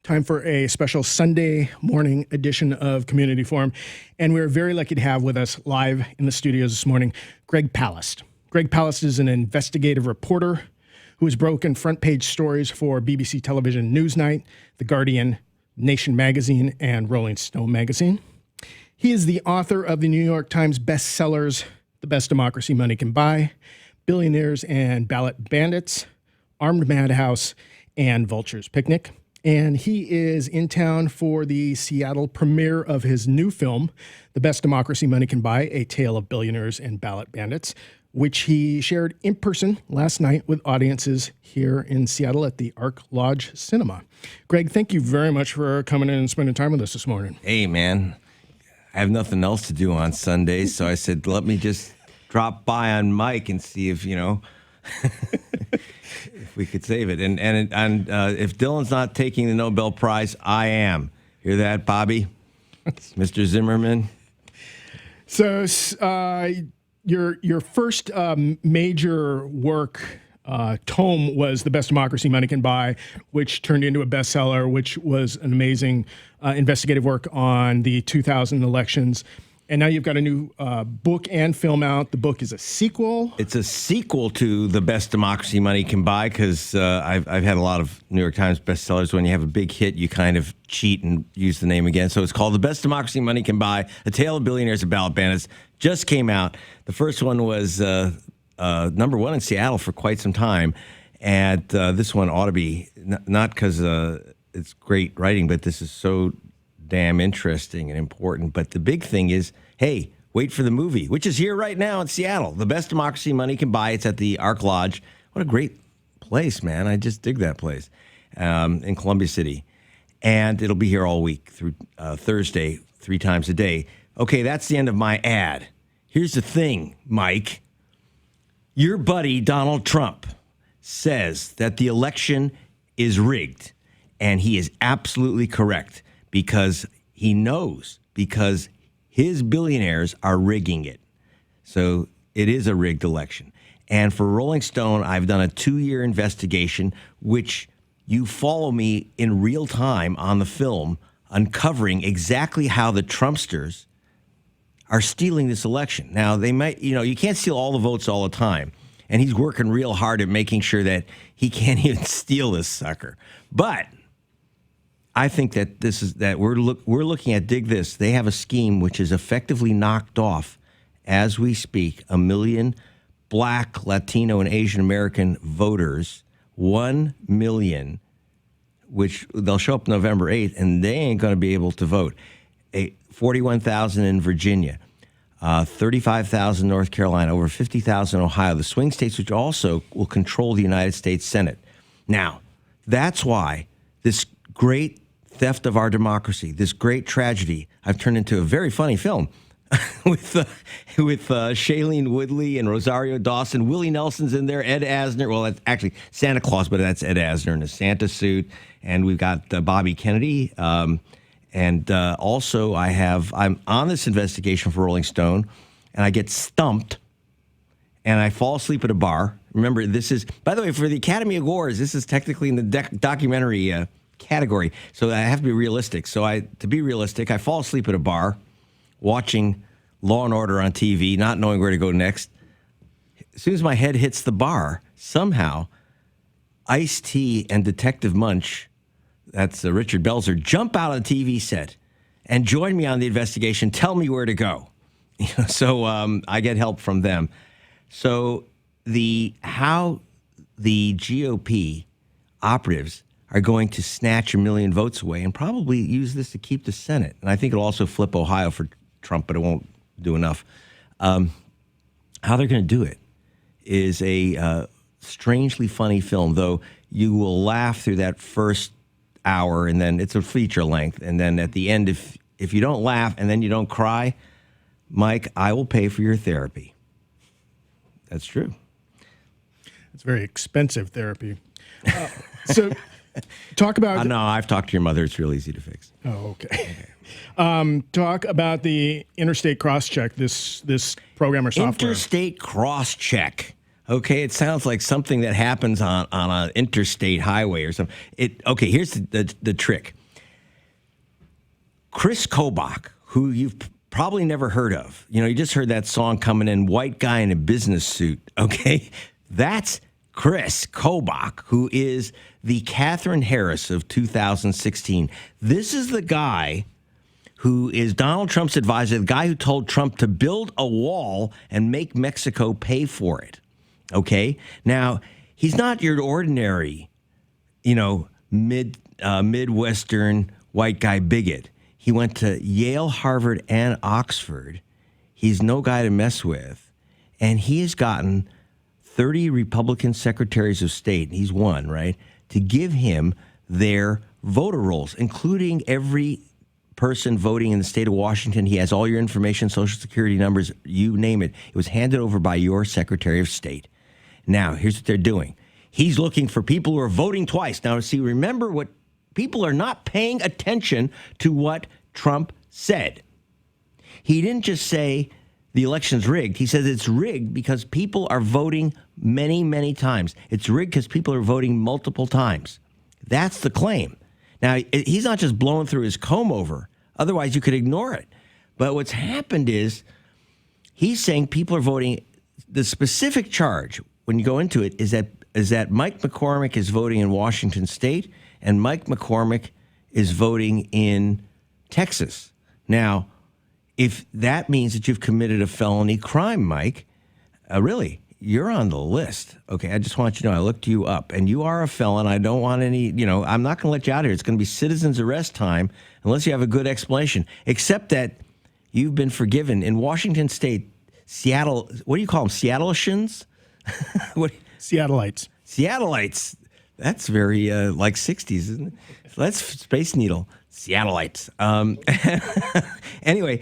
Time for a special Sunday morning edition of Community Forum. And we're very lucky to have with us live in the studios this morning, Greg Palast. Greg Palast is an investigative reporter who has broken front page stories for BBC Television Newsnight, The Guardian, Nation Magazine, and Rolling Stone Magazine. He is the author of the New York Times bestsellers, The Best Democracy Money Can Buy, Billionaires and Ballot, Bandits, Armed Madhouse, and Vulture's Picnic. And he is in town for the Seattle premiere of his new film, The Best Democracy Money Can Buy, A Tale of Billionaires and Ballot Bandits, which he shared in person last night with audiences here in Seattle at the Ark Lodge Cinema. Greg, thank you very much for coming in and spending time with us this morning. Hey, man, I have nothing else to do on Sundays, so I said, let me just drop by on Mike and see if, if we could save it. And if Dylan's not taking the Nobel Prize, I am. Hear that, Bobby? Mr. Zimmerman? So your first major work tome was The Best Democracy Money Can Buy, which turned into a bestseller, which was an amazing investigative work on the 2000 elections. And now you've got a new book and film out. The book is a sequel. It's a sequel to The Best Democracy Money Can Buy because I've had a lot of New York Times bestsellers. When you have a big hit, you kind of cheat and use the name again. So it's called The Best Democracy Money Can Buy, A Tale of Billionaires and Ballot Bandits. Just came out. The first one was number one in Seattle for quite some time. And this one ought to be, not because it's great writing, but this is so damn interesting and important. But the big thing is, hey, wait for the movie, which is here right now in Seattle. The Best Democracy Money Can Buy. It's at the Ark Lodge. What a great place, man. I just dig that place in Columbia City. And it'll be here all week through Thursday, 3 times a day. Okay, that's the end of my ad. Here's the thing, Mike. Your buddy, Donald Trump, says that the election is rigged. And he is absolutely correct. Because he knows, because his billionaires are rigging it. So it is a rigged election. And for Rolling Stone, I've done a 2-year investigation, which you follow me in real time on the film, uncovering exactly how the Trumpsters are stealing this election. Now, they might, you can't steal all the votes all the time. And he's working real hard at making sure that he can't even steal this sucker. But I think that we're looking at, dig this, they have a scheme which is effectively knocked off as we speak 1 million Black, Latino, and Asian American voters, 1 million, which they'll show up November 8th, and they ain't going to be able to vote. 41,000 in Virginia, 35,000 North Carolina, over 50,000 in Ohio, the swing states which also will control the United States Senate. Now, that's why this great theft of our democracy, this great tragedy, I've turned into a very funny film with Shailene Woodley and Rosario Dawson. Willie Nelson's in there, Ed Asner. Well, that's actually Santa Claus, but that's Ed Asner in a Santa suit. And we've got Bobby Kennedy. And also I'm on this investigation for Rolling Stone, and I get stumped, and I fall asleep at a bar. Remember, this is, by the way, for the Academy Awards, this is technically in the documentary category, so I have to be realistic. So to be realistic, I fall asleep at a bar, watching Law and Order on TV, not knowing where to go next. As soon as my head hits the bar, somehow, Ice-T and Detective Munch, that's Richard Belzer, jump out of the TV set and join me on the investigation, tell me where to go. So I get help from them. So how the GOP operatives are going to snatch 1 million votes away and probably use this to keep the Senate. And I think it'll also flip Ohio for Trump, but it won't do enough. How they're going to do it is a strangely funny film, though you will laugh through that first hour, and then it's a feature length. And then at the end, if you don't laugh and then you don't cry, Mike, I will pay for your therapy. That's true. It's very expensive therapy. So talk about... No, I've talked to your mother. It's real easy to fix. Oh, okay. Talk about the Interstate Crosscheck, this program or software. Interstate Crosscheck. Okay, it sounds like something that happens on an interstate highway or something. Okay, here's the trick. Chris Kobach, who you've probably never heard of. You just heard that song coming in, white guy in a business suit, okay? That's Chris Kobach, who is the Katherine Harris of 2016. This is the guy who is Donald Trump's advisor, the guy who told Trump to build a wall and make Mexico pay for it, okay? Now, he's not your ordinary, Midwestern white guy bigot. He went to Yale, Harvard, and Oxford. He's no guy to mess with. And he has gotten 30 Republican secretaries of state, he's one, right, to give him their voter rolls, including every person voting in the state of Washington. He has all your information, Social Security numbers, you name it. It was handed over by your Secretary of State. Now, here's what they're doing. He's looking for people who are voting twice. Now, see, remember what people are not paying attention to what Trump said. He didn't just say the election's rigged. He says it's rigged because people are voting many, many times. It's rigged because people are voting multiple times. That's the claim. Now, he's not just blowing through his comb over. Otherwise, you could ignore it. But what's happened is he's saying people are voting. The specific charge, when you go into it, is that Mike McCormick is voting in Washington State and Mike McCormick is voting in Texas. Now, if that means that you've committed a felony crime, Mike, really, you're on the list. Okay, I just want you to know, I looked you up, and you are a felon. I don't want any, I'm not going to let you out here. It's going to be citizen's arrest time unless you have a good explanation, except that you've been forgiven. In Washington State, Seattle, what do you call them, Seattleans? Seattleites. Seattleites. That's very like 60s, isn't it? So that's Space Needle. Seattleites. Anyway,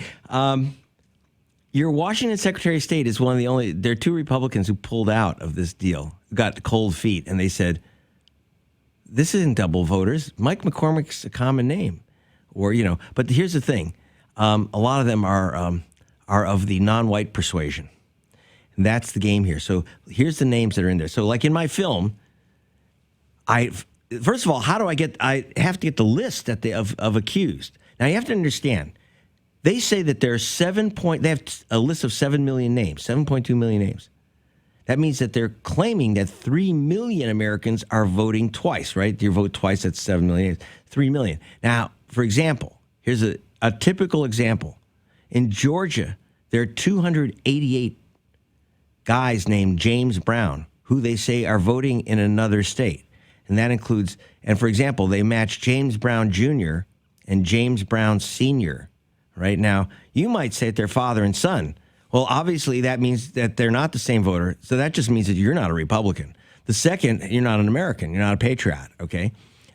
your Washington Secretary of State is one of the only, there are two Republicans who pulled out of this deal, got cold feet, and they said, this isn't double voters. Mike McCormick's a common name. But here's the thing. A lot of them are of the non-white persuasion. And that's the game here. So here's the names that are in there. So like in my film, first of all, I have to get the list of accused. Now you have to understand, they say that there are they have a list of 7 million names, 7.2 million names. That means that they're claiming that 3 million Americans are voting twice, right? You vote twice, that's 7 million, 3 million. Now, for example, here's a typical example. In Georgia, there are 288 guys named James Brown who they say are voting in another state. And that includes, and for example, they match James Brown Jr. and James Brown Sr. Right now, you might say that they're father and son. Well, obviously, that means that they're not the same voter. So that just means that you're not a Republican. The second, you're not an American. You're not a patriot, okay?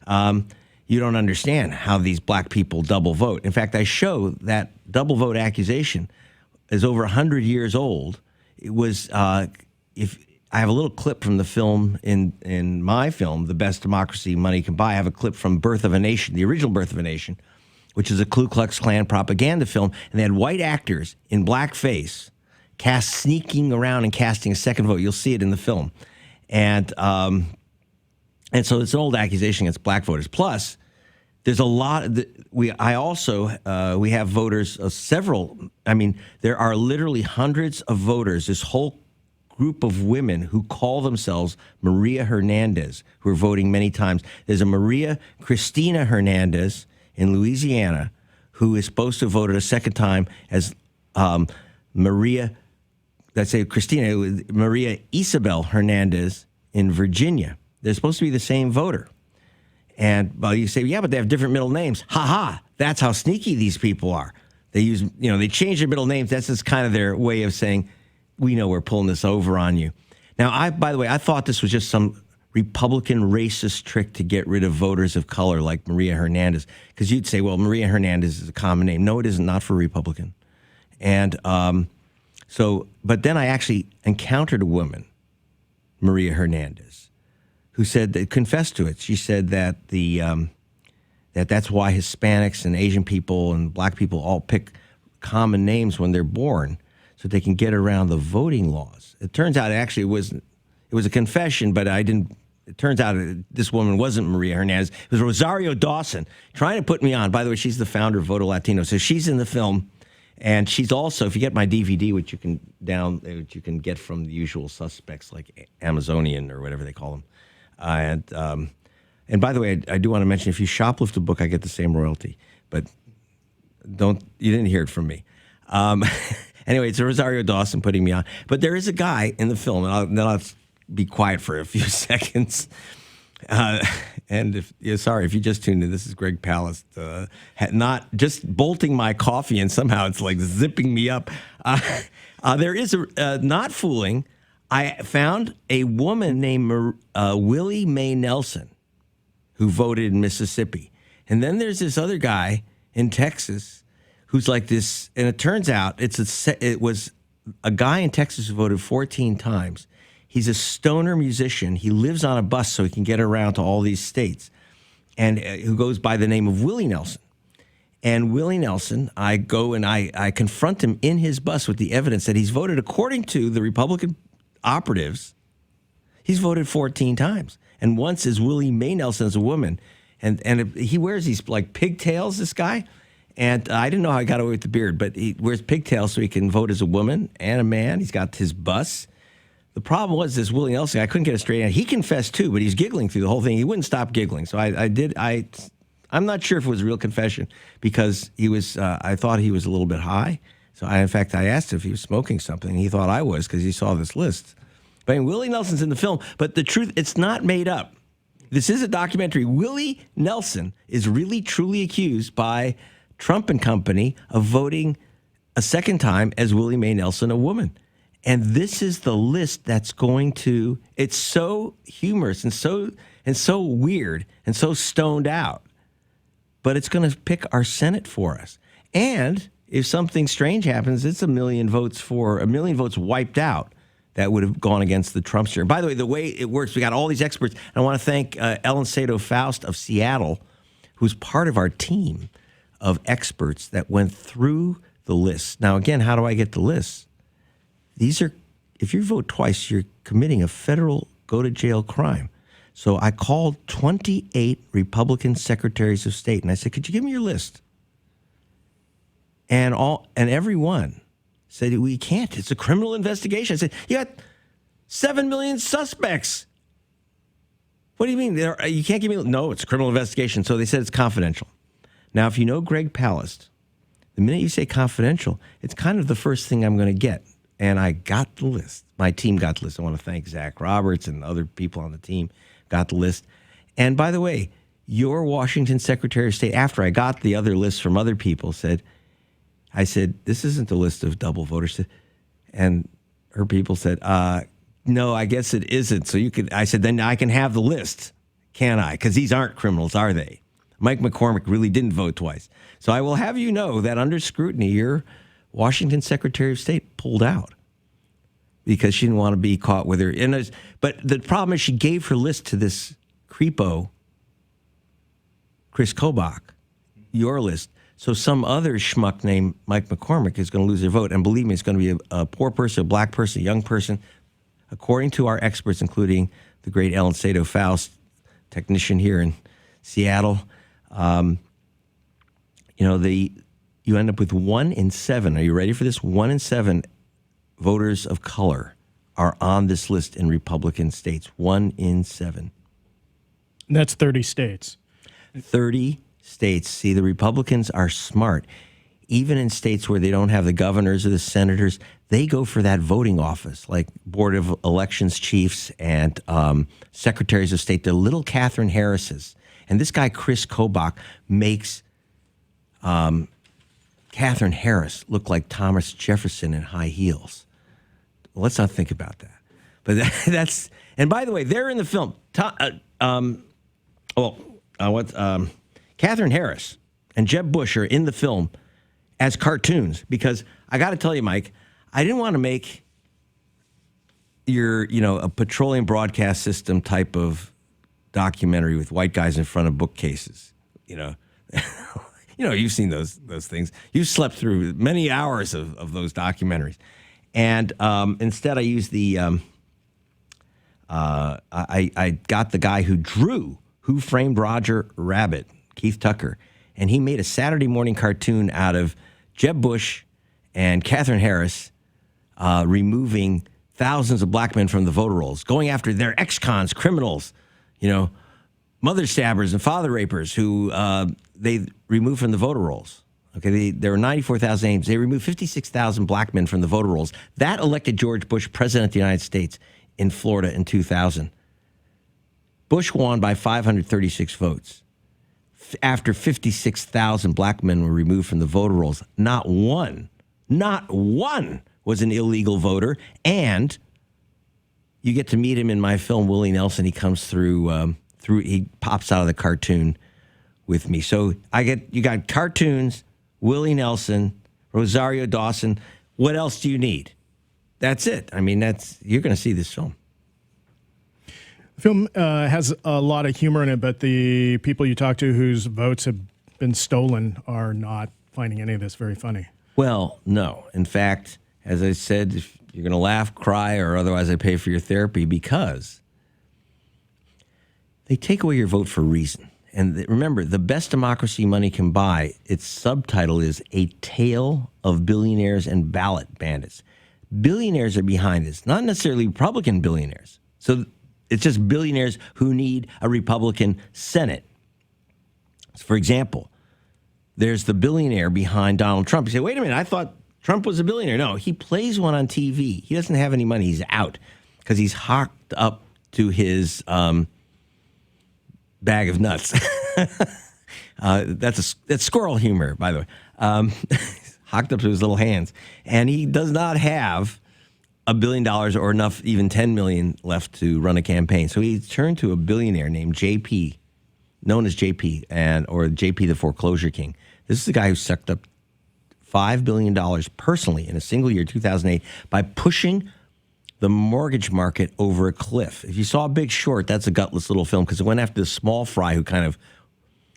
You don't understand how these black people double vote. In fact, I show that double vote accusation is over 100 years old. It was, if I have a little clip from the film in my film, The Best Democracy Money Can Buy. I have a clip from Birth of a Nation, the original Birth of a Nation, which is a Ku Klux Klan propaganda film. And they had white actors in blackface sneaking around and casting a second vote. You'll see it in the film. And so it's an old accusation against black voters. Plus, there's a lot of we have voters of several. I mean, there are literally hundreds of voters. This whole group of women who call themselves Maria Hernandez, who are voting many times. There's a Maria Cristina Hernandez in Louisiana who is supposed to have voted a second time as Maria Isabel Hernandez in Virginia. They're supposed to be the same voter. And you say, yeah, but they have different middle names. Ha ha! That's how sneaky these people are. They use, they change their middle names. That's just kind of their way of saying, we know we're pulling this over on you. Now, by the way, I thought this was just some Republican racist trick to get rid of voters of color like Maria Hernandez, because you'd say, well, Maria Hernandez is a common name. No, it isn't, not for Republican. And but then I actually encountered a woman, Maria Hernandez, who confessed to it. She said that that's why Hispanics and Asian people and black people all pick common names when they're born, so they can get around the voting laws. It turns out actually it was It was a confession, but I didn't. It turns out this woman wasn't Maria Hernandez. It was Rosario Dawson trying to put me on. By the way, she's the founder of Voto Latino. So she's in the film. And she's also, if you get my DVD, which you can get from the usual suspects like Amazonian or whatever they call them. And by the way, I do want to mention, if you shoplift a book, I get the same royalty. But you didn't hear it from me. Anyway, it's Rosario Dawson putting me on. But there is a guy in the film, and I'll be quiet for a few seconds. And sorry if you just tuned in, this is Greg Palast, not just bolting my coffee and somehow it's like zipping me up. There is not fooling. I found a woman named Willie Mae Nelson who voted in Mississippi. And then there's this other guy in Texas who's like this, and it turns out it was a guy in Texas who voted 14 times. He's a stoner musician. He lives on a bus so he can get around to all these states, and who goes by the name of Willie Nelson. And Willie Nelson, I go and I confront him in his bus with the evidence that he's voted, according to the Republican operatives, he's voted 14 times. And once as Willie Mae Nelson as a woman. And he wears these like pigtails, this guy. And I didn't know how he got away with the beard, but he wears pigtails so he can vote as a woman and a man. He's got his bus. The problem was this Willie Nelson, I couldn't get it straight out. He confessed too, but he's giggling through the whole thing. He wouldn't stop giggling. So I'm not sure if it was a real confession because I thought he was a little bit high. So in fact, I asked him if he was smoking something. He thought I was because he saw this list. But I mean, Willie Nelson's in the film, but the truth, it's not made up. This is a documentary. Willie Nelson is really truly accused by Trump and company of voting a second time as Willie Mae Nelson, a woman. And this is the list that's going to, it's so humorous and so weird and so stoned out, but it's going to pick our Senate for us. And if something strange happens, it's 1 million votes wiped out that would have gone against the Trumpster. By the way, the way it works, we got all these experts. And I want to thank Ellen Sato-Faust of Seattle, who's part of our team of experts that went through the list. Now, again, how do I get the list? These are, if you vote twice, you're committing a federal go-to-jail crime. So I called 28 Republican secretaries of state, and I said, could you give me your list? And every one said, we can't. It's a criminal investigation. I said, you got 7 million suspects. What do you mean? You can't give me, no, it's a criminal investigation. So they said it's confidential. Now, if you know Greg Palast, the minute you say confidential, it's kind of the first thing I'm going to get. And I got the list. My team got the list. I want to thank Zach Roberts and other people on the team got the list. And by the way, your Washington Secretary of State, after I got the other lists from other people, I said, this isn't the list of double voters. And her people said, no, I guess it isn't. So I said, then I can have the list, can I? Because these aren't criminals, are they? Mike McCormick really didn't vote twice. So I will have you know that under scrutiny, your Washington Secretary of State pulled out because she didn't want to be caught with her. But the problem is she gave her list to this creepo, Chris Kobach, your list. So some other schmuck named Mike McCormick is going to lose their vote. And believe me, it's going to be a poor person, a black person, a young person. According to our experts, including the great Ellen Sato-Faust, technician here in Seattle, you end up with 1 in 7. Are you ready for this? 1 in 7 voters of color are on this list in Republican states. 1 in 7. That's 30 states. 30 states. See, the Republicans are smart. Even in states where they don't have the governors or the senators, they go for that voting office, like Board of Elections chiefs and secretaries of state. They're little Catherine Harrises. And this guy, Chris Kobach, makes Catherine Harris look like Thomas Jefferson in high heels. Well, let's not think about that. But that's, and by the way, they're in the film. Catherine Harris and Jeb Bush are in the film as cartoons because I got to tell you, Mike, I didn't want to make a petroleum broadcast system type of documentary with white guys in front of bookcases. You've seen those things. You've slept through many hours of those documentaries. And instead I used the I got the guy who drew Who Framed Roger Rabbit, Keith Tucker, and he made a Saturday morning cartoon out of Jeb Bush and Katherine Harris removing thousands of black men from the voter rolls, going after their ex-cons, criminals, mother stabbers and father rapers who they removed from the voter rolls. Okay, there were 94,000 names. They removed 56,000 black men from the voter rolls. That elected George Bush president of the United States in Florida in 2000. Bush won by 536 votes. After 56,000 black men were removed from the voter rolls, not one was an illegal voter. And you get to meet him in my film, Willie Nelson. He comes through, he pops out of the cartoon with me. So you got cartoons, Willie Nelson, Rosario Dawson. What else do you need? That's it. I mean, you're going to see this film. The film has a lot of humor in it, but the people you talk to whose votes have been stolen are not finding any of this very funny. Well, no. In fact, as I said, if you're going to laugh, cry, or otherwise I pay for your therapy, because they take away your vote for a reason. And remember, The Best Democracy Money Can Buy, its subtitle is A Tale of Billionaires and Ballot Bandits. Billionaires are behind this, not necessarily Republican billionaires. So it's just billionaires who need a Republican Senate. For example, there's the billionaire behind Donald Trump. You say, wait a minute, I thought Trump was a billionaire. No, he plays one on TV. He doesn't have any money. He's out because he's hocked up to his bag of nuts. That's squirrel humor, by the way. Hocked up to his little hands. And he does not have $1 billion or enough, even 10 million left to run a campaign. So he turned to a billionaire named JP, known as JP, or JP the Foreclosure King. This is the guy who sucked up $5 billion personally in a single year, 2008, by pushing the mortgage market over a cliff. If you saw Big Short, that's a gutless little film because it went after the small fry who kind of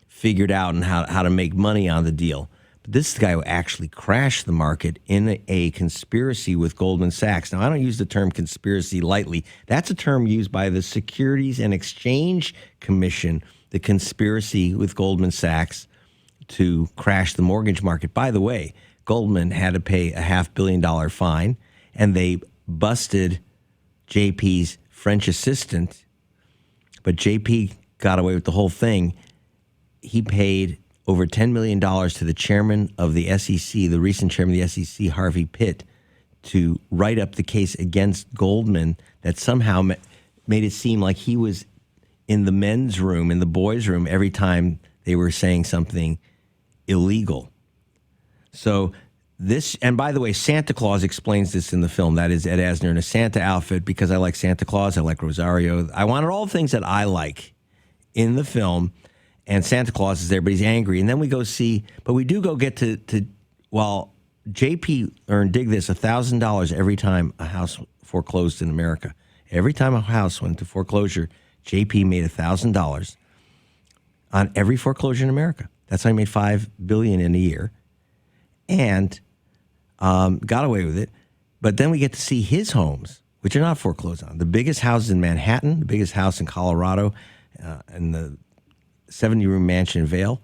figured out how to make money on the deal. But this is the guy who actually crashed the market in a conspiracy with Goldman Sachs. Now, I don't use the term conspiracy lightly. That's a term used by the Securities and Exchange Commission, the conspiracy with Goldman Sachs to crash the mortgage market. By the way, Goldman had to pay a $500 million fine, and they busted JP's French assistant, but JP got away with the whole thing. He paid over $10 million to the chairman of the SEC, the recent chairman of the SEC, Harvey Pitt, to write up the case against Goldman that somehow made it seem like he was in the men's room, in the boys' room, every time they were saying something illegal. So this, and by the way, Santa Claus explains this in the film. That is Ed Asner in a Santa outfit because I like Santa Claus. I like Rosario. I wanted all the things that I like in the film. And Santa Claus is there, but he's angry. And then we go see, but we do go get to while JP earned, dig this, $1,000 every time a house foreclosed in America. Every time a house went to foreclosure, JP made $1,000 on every foreclosure in America. That's how he made $5 billion in a year. And got away with it. But then we get to see his homes, which are not foreclosed on. The biggest houses in Manhattan, the biggest house in Colorado, and the 70-room mansion in Vail.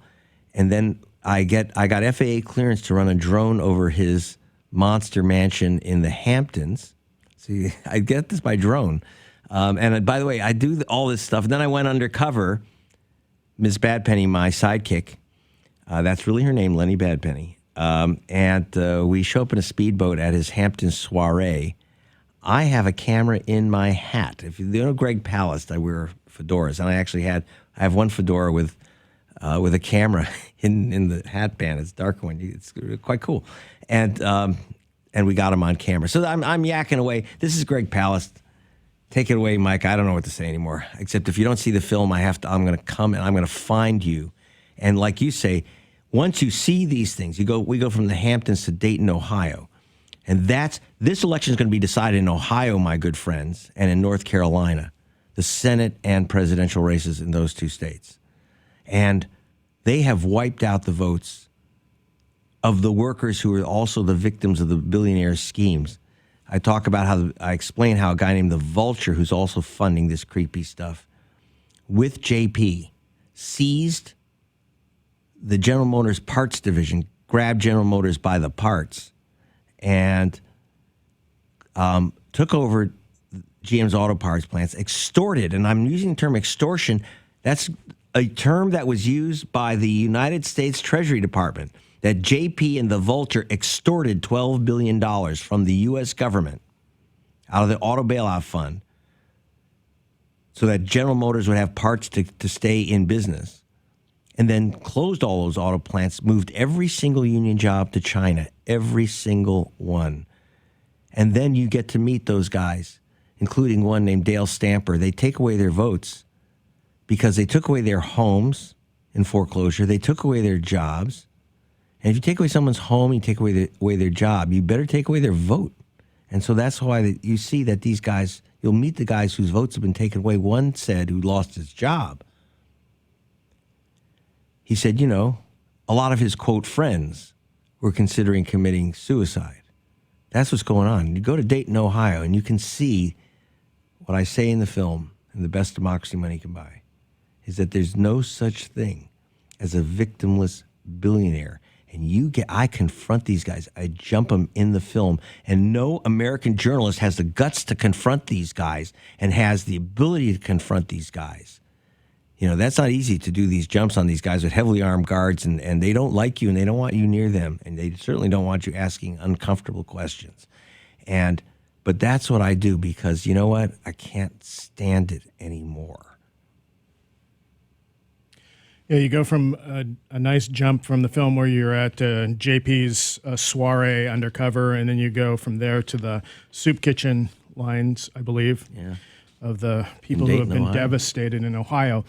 And then I got FAA clearance to run a drone over his monster mansion in the Hamptons. See, I get this by drone. And by the way, I do all this stuff. And then I went undercover. Ms. Badpenny, my sidekick, that's really her name, Lenny Badpenny. And we show up in a speedboat at his Hampton soiree. I have a camera in my hat. If you know Greg Palast, I wear fedoras, and I have one fedora with a camera in the hat band. It's a dark one. It's quite cool, and we got him on camera. So I'm yakking away. This is Greg Palast. Take it away, Mike. I don't know what to say anymore. Except if you don't see the film, I'm going to come and I'm going to find you, and like you say. Once you see these things, we go from the Hamptons to Dayton, Ohio. And this election is going to be decided in Ohio, my good friends, and in North Carolina, the Senate and presidential races in those two states. And they have wiped out the votes of the workers who are also the victims of the billionaires' schemes. I talk about how I explain how a guy named the Vulture, who's also funding this creepy stuff, with JP, seized the General Motors parts division, grabbed General Motors by the parts, and took over GM's auto parts plants, extorted, and I'm using the term extortion. That's a term that was used by the United States Treasury Department, that JP and the Vulture extorted $12 billion from the U.S. government out of the auto bailout fund so that General Motors would have parts to stay in business, and then closed all those auto plants, moved every single union job to China, every single one. And then you get to meet those guys, including one named Dale Stamper. They take away their votes because they took away their homes in foreclosure. They took away their jobs. And if you take away someone's home, you take away their job, you better take away their vote. And so that's why you see that these guys, you'll meet the guys whose votes have been taken away. One said, who lost his job, he said, you know, a lot of his, quote, friends were considering committing suicide. That's what's going on. You go to Dayton, Ohio, and you can see what I say in the film, and The Best Democracy Money Can Buy, is that there's no such thing as a victimless billionaire. And I confront these guys. I jump them in the film. And no American journalist has the guts to confront these guys and has the ability to confront these guys. You know, that's not easy to do these jumps on these guys with heavily armed guards, and they don't like you and they don't want you near them. And they certainly don't want you asking uncomfortable questions. But that's what I do because, you know what? I can't stand it anymore. Yeah, you go from a nice jump from the film where you're at JP's soiree undercover, and then you go from there to the soup kitchen lines, I believe, of the people who have been devastated in Ohio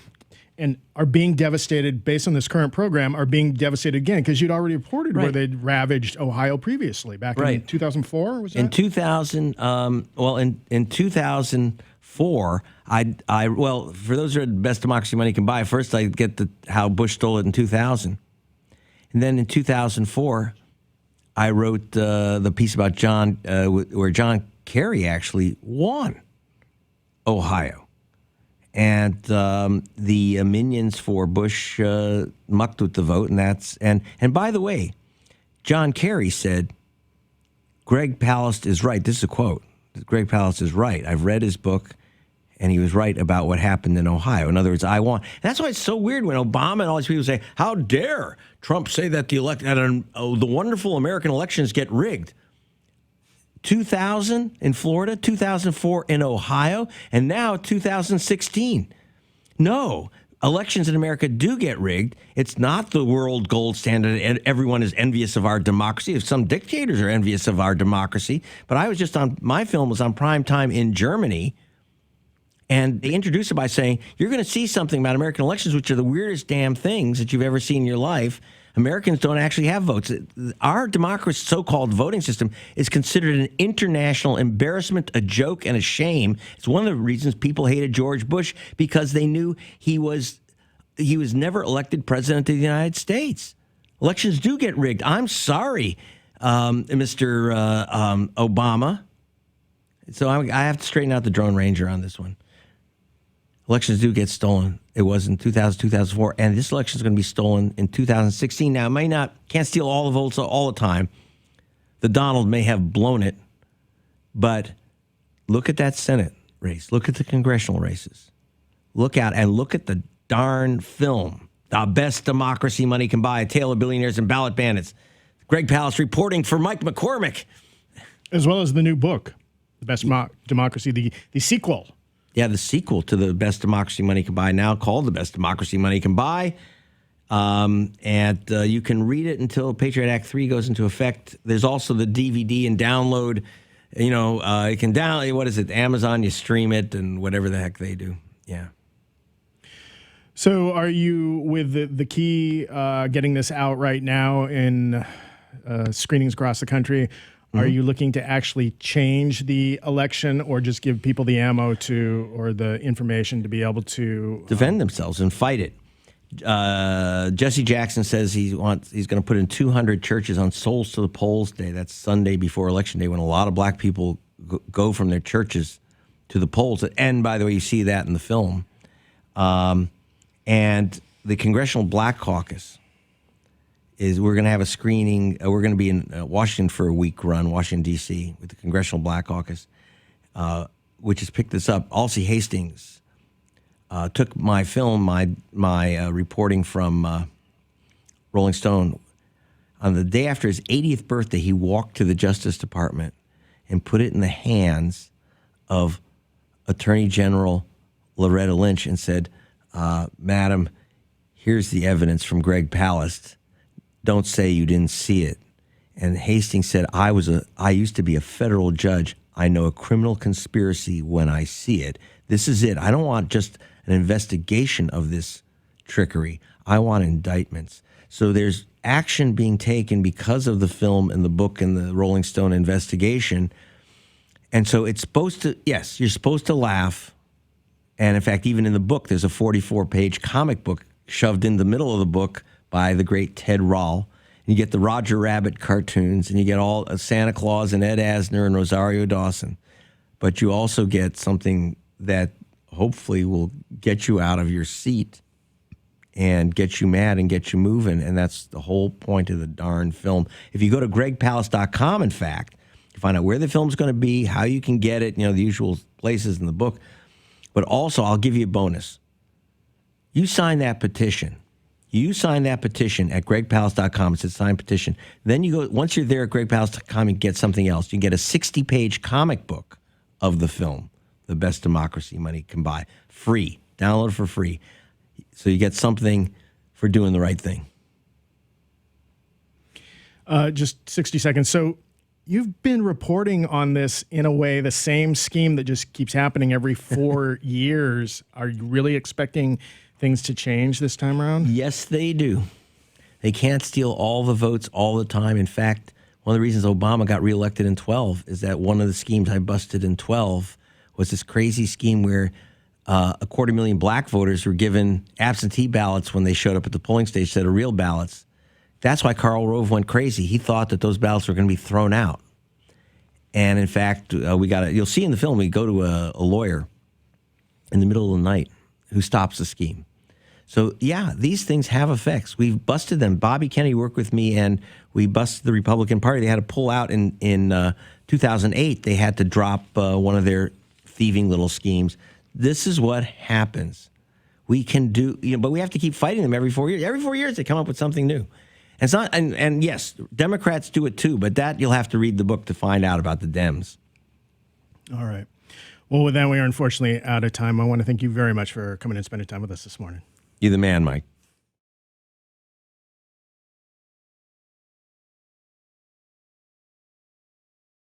and are being devastated based on this current program, are being devastated again because you'd already reported where they'd ravaged Ohio previously back in 2004. Was that? In 2000, in 2004. Well, for those who are the Best Democracy Money Can Buy, first I get how Bush stole it in 2000. And then in 2004, I wrote the piece about where John Kerry actually won Ohio. And the minions for Bush mucked with the vote. And by the way, John Kerry said, Greg Palast is right. This is a quote. Greg Palast is right. I've read his book. And he was right about what happened in Ohio. In other words, I won. That's why it's so weird when Obama and all these people say, how dare Trump say that the wonderful American elections get rigged. 2000 in Florida, 2004 in Ohio, and now 2016. No, elections in America do get rigged. It's not the world gold standard, and everyone is envious of our democracy. If some dictators are envious of our democracy. But my film was on prime time in Germany. And they introduced it by saying, you're going to see something about American elections, which are the weirdest damn things that you've ever seen in your life. Americans don't actually have votes. Our democracy, so-called voting system, is considered an international embarrassment, a joke, and a shame. It's one of the reasons people hated George Bush, because they knew he was never elected president of the United States. Elections do get rigged. I'm sorry, Mr. Obama. So I have to straighten out the Drone Ranger on this one. Elections do get stolen. It was in 2000, 2004, and this election is going to be stolen in 2016. Now, it can't steal all the votes all the time. The Donald may have blown it, but look at that Senate race. Look at the congressional races. Look at the darn film, The Best Democracy Money Can Buy, A Tale of Billionaires and Ballot Bandits. Greg Palast reporting for Mike McCormick. As well as the new book, The Best Democracy, the sequel. Yeah, the sequel to The Best Democracy Money Can Buy, now called The Best Democracy Money Can Buy. And you can read it until Patriot Act 3 goes into effect. There's also the DVD and download. You can download, what is it, Amazon, you stream it and whatever the heck they do. Yeah. So are you with the key getting this out right now in screenings across the country? Are you looking to actually change the election or just give people the ammo or the information to be able to defend themselves and fight it? Jesse Jackson says he's going to put in 200 churches on Souls to the Polls Day. That's Sunday before Election Day, when a lot of black people go from their churches to the polls. And by the way, you see that in the film. And the Congressional Black Caucus we're going to have a screening. We're going to be in Washington for a week run, Washington, D.C., with the Congressional Black Caucus, which has picked this up. Alcee Hastings took my film, my reporting from Rolling Stone. On the day after his 80th birthday, he walked to the Justice Department and put it in the hands of Attorney General Loretta Lynch and said, Madam, here's the evidence from Greg Palast. Don't say you didn't see it. And Hastings said, I used to be a federal judge. I know a criminal conspiracy when I see it. This is it. I don't want just an investigation of this trickery. I want indictments. So there's action being taken because of the film and the book and the Rolling Stone investigation. And so it's supposed to, yes, you're supposed to laugh. And in fact, even in the book, there's a 44-page comic book shoved in the middle of the book by the great Ted Rall. And you get the Roger Rabbit cartoons, and you get all Santa Claus and Ed Asner and Rosario Dawson. But you also get something that hopefully will get you out of your seat and get you mad and get you moving. And that's the whole point of the darn film. If you go to gregpalast.com, in fact, you find out where the film's going to be, how you can get it, the usual places in the book. But also, I'll give you a bonus. You sign that petition. You sign that petition at gregpalast.com. It says sign petition. Then you go, once you're there at gregpalast.com, you get something else. You get a 60-page comic book of the film, The Best Democracy Money Can Buy. Free. Download for free. So you get something for doing the right thing. Just 60 seconds. So you've been reporting on this in a way, the same scheme that just keeps happening every 4 years. Are you really expecting things to change this time around? Yes, they do. They can't steal all the votes all the time. In fact, one of the reasons Obama got reelected in 12 is that one of the schemes I busted in 12 was this crazy scheme where 250,000 black voters were given absentee ballots when they showed up at the polling station instead of real ballots. That's why Karl Rove went crazy. He thought that those ballots were going to be thrown out. And in fact, you'll see in the film, we go to a lawyer in the middle of the night who stops the scheme. So, yeah, these things have effects. We've busted them. Bobby Kennedy worked with me, and we busted the Republican Party. They had to pull out in 2008. They had to drop one of their thieving little schemes. This is what happens. We can do, but we have to keep fighting them every 4 years. Every 4 years, they come up with something new. And it's not, and yes, Democrats do it too, but that you'll have to read the book to find out about the Dems. All right. Well, with that, we are unfortunately out of time. I want to thank you very much for coming and spending time with us this morning. You're the man, Mike.